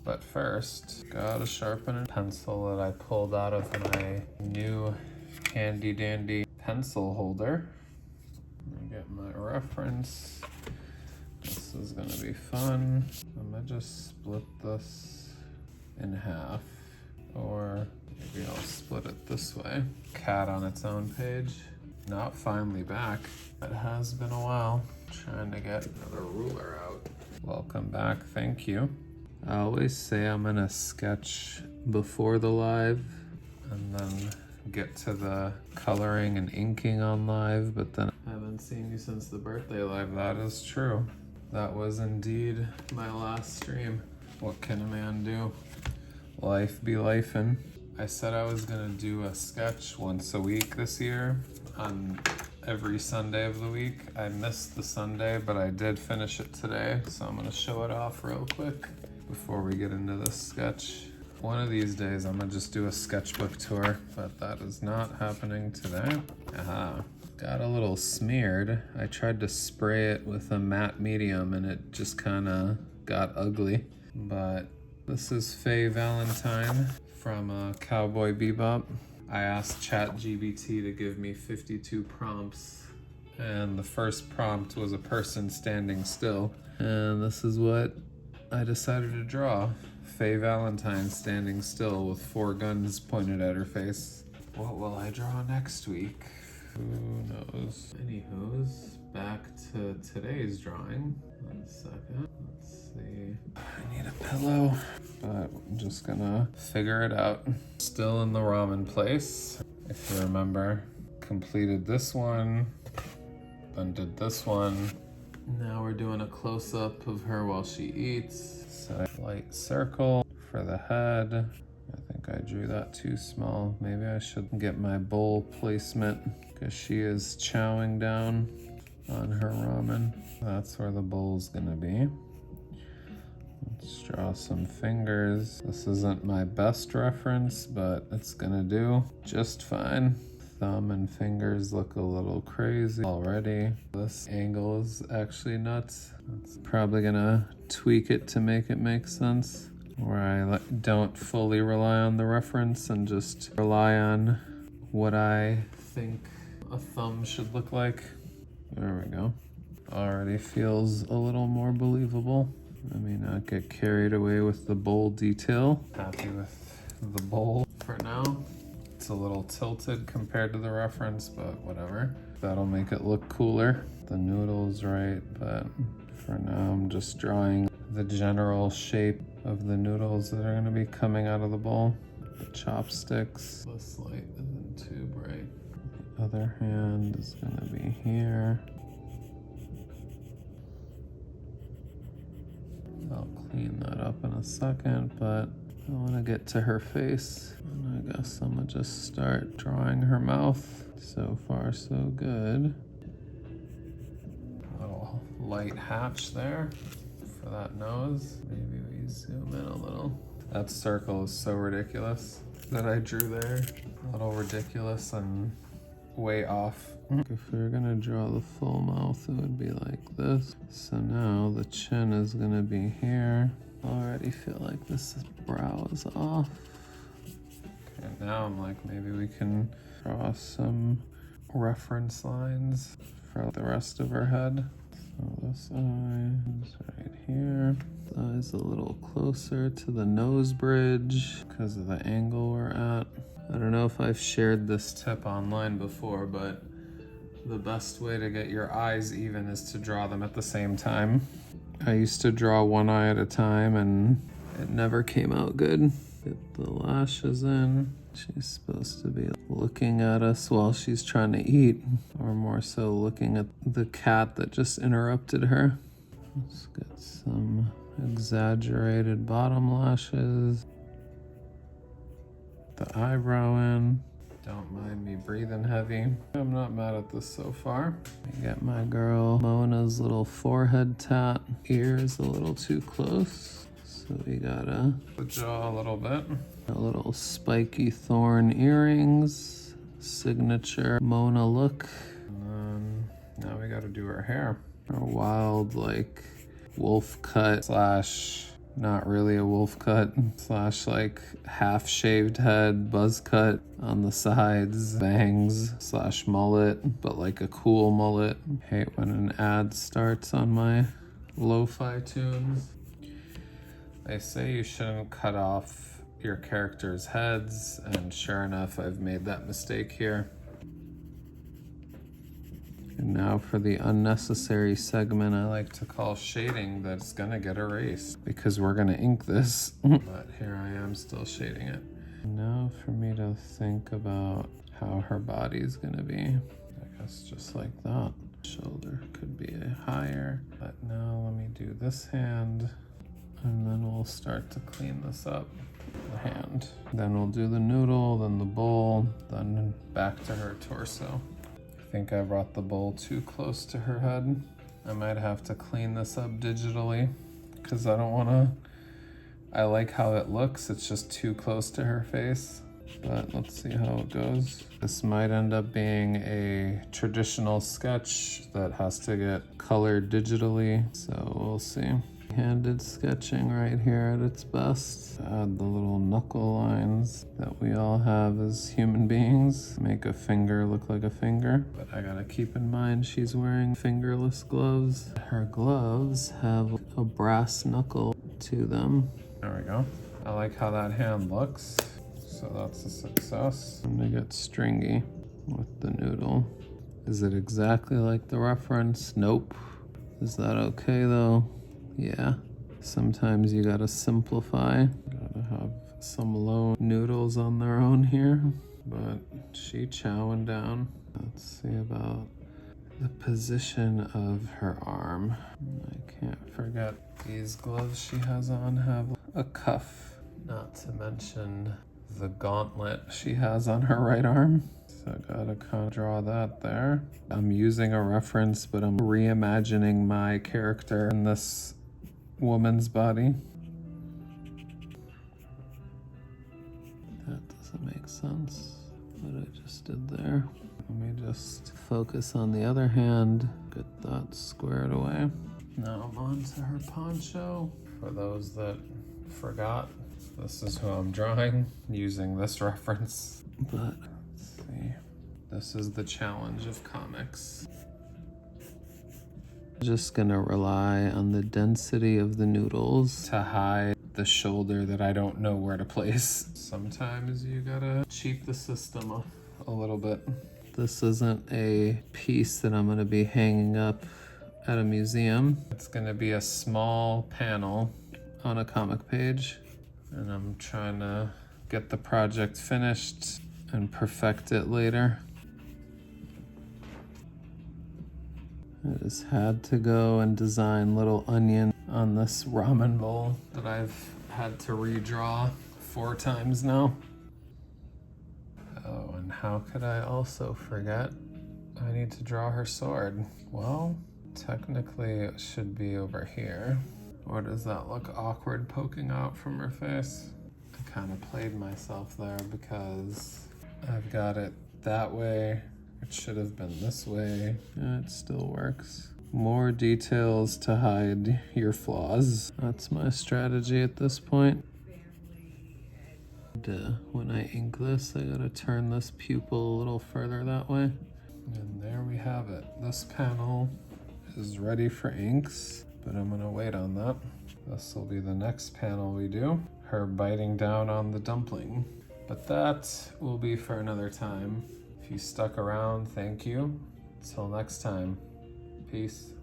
But first, gotta sharpen a pencil that I pulled out of my new handy dandy pencil holder. Let me get my reference. This is gonna be fun. I'm gonna just split this in half, or maybe I'll split it this way. Cat on its own page. Not finally back. It has been a while. Trying to get another ruler out. Welcome back, thank you. I always say I'm gonna sketch before the live and then get to the coloring and inking on live, but then I haven't seen you since the birthday live. That is true. That was indeed my last stream. What can a man do? Life be lifin'. I said I was gonna do a sketch once a week this year on every Sunday of the week. I missed the Sunday, but I did finish it today, so I'm gonna show it off real quick before we get into this sketch. One of these days I'm gonna just do a sketchbook tour, but that is not happening today. Aha, got a little smeared. I tried to spray it with a matte medium and it just kinda got ugly. But this is Faye Valentine from Cowboy Bebop. I asked ChatGPT to give me 52 prompts, and the first prompt was a person standing still. And this is what I decided to draw. Faye Valentine standing still with 4 guns pointed at her face. What will I draw next week? Who knows? Anywho's, back to today's drawing. 1 second, let's see. I need a pillow, but I'm just gonna figure it out. Still in the ramen place. If you remember, completed this one, then did this one. Now we're doing a close-up of her while she eats. So light circle for the head. I think I drew that too small. Maybe I should get my bowl placement because she is chowing down on her ramen. That's where the bowl's gonna be. Let's draw some fingers. This isn't my best reference, but it's gonna do just fine. Thumb and fingers look a little crazy already. This angle is actually nuts. It's probably gonna tweak it to make it make sense, where I don't fully rely on the reference and just rely on what I think a thumb should look like. There we go. Already feels a little more believable. Let me not get carried away with the bowl detail. Happy with the bowl for now. It's a little tilted compared to the reference, but whatever. That'll make it look cooler. The noodle's right, but for now I'm just drawing the general shape of the noodles that are gonna be coming out of the bowl. The chopsticks. This light isn't too bright. The other hand is gonna be here. I'll clean that up in a second, but I want to get to her face, and I guess I'm gonna just start drawing her mouth. So far, so good. Little light hatch there for that nose. Maybe we zoom in a little. That circle is so ridiculous that I drew there. A little ridiculous and way off. If we were gonna draw the full mouth, it would be like this. So now the chin is gonna be here. Already feel like this brow is off. Okay, now I'm like, maybe we can draw some reference lines for the rest of her head. So this eye is right here. The eye's a little closer to the nose bridge because of the angle we're at. I don't know if I've shared this tip online before, but the best way to get your eyes even is to draw them at the same time. I used to draw one eye at a time and it never came out good. Get the lashes in. She's supposed to be looking at us while she's trying to eat, or more so looking at the cat that just interrupted her. Let's get some exaggerated bottom lashes. The eyebrow in. Don't mind me breathing heavy. I'm not mad at this so far. I get my girl Mona's little forehead tat. Ears a little too close, so we gotta the jaw a little bit. A little spiky thorn earrings. Signature Mona look. And then now we gotta do her hair. Her wild, like, wolf cut slash not really a wolf cut, slash like half shaved head, buzz cut on the sides, bangs slash mullet, but like a cool mullet. Hate when an ad starts on my lo-fi tunes. They say you shouldn't cut off your characters' heads, and sure enough, I've made that mistake here. And now for the unnecessary segment I like to call shading that's gonna get erased because we're gonna ink this. But here I am still shading it. Now for me to think about how her body's gonna be. I guess just like that. Shoulder could be higher, but now let me do this hand and then we'll start to clean this up. The hand. Then we'll do the noodle, then the bowl, then back to her torso. I think I brought the bowl too close to her head. I might have to clean this up digitally because I don't want to. I like how it looks, it's just too close to her face. But let's see how it goes. This might end up being a traditional sketch that has to get colored digitally, so we'll see. Handed sketching right here at its best. Add the little knuckle lines that we all have as human beings. Make a finger look like a finger. But I gotta keep in mind she's wearing fingerless gloves. Her gloves have a brass knuckle to them. There we go. I like how that hand looks. So that's a success. I'm gonna get stringy with the noodle. Is it exactly like the reference? Nope. Is that okay though? Yeah, sometimes you gotta simplify. Gotta have some low noodles on their own here, but she chowing down. Let's see about the position of her arm. I can't forget these gloves she has on have a cuff, not to mention the gauntlet she has on her right arm. So I gotta kind of draw that there. I'm using a reference, but I'm reimagining my character in this woman's body. That doesn't make sense, what I just did there. Let me just focus on the other hand, get that squared away. Now I'm on to her poncho. For those that forgot, this is who I'm drawing using this reference. But let's see, this is the challenge of comics. Just gonna rely on the density of the noodles to hide the shoulder that I don't know where to place. Sometimes you gotta cheat the system a little bit. This isn't a piece that I'm gonna be hanging up at a museum. It's gonna be a small panel on a comic page, and I'm trying to get the project finished and perfect it later. I just had to go and design little onion on this ramen bowl that I've had to redraw 4 times now. Oh, and how could I also forget? I need to draw her sword. Well, technically it should be over here. Or does that look awkward poking out from her face? I kind of played myself there because I've got it that way. It should have been this way. Yeah, it still works. More details to hide your flaws. That's my strategy at this point. When I ink this, I gotta turn this pupil a little further that way. And there we have it. This panel is ready for inks, but I'm gonna wait on that. This will be the next panel we do. Her biting down on the dumpling. But that will be for another time. If you stuck around, thank you. Until next time, peace.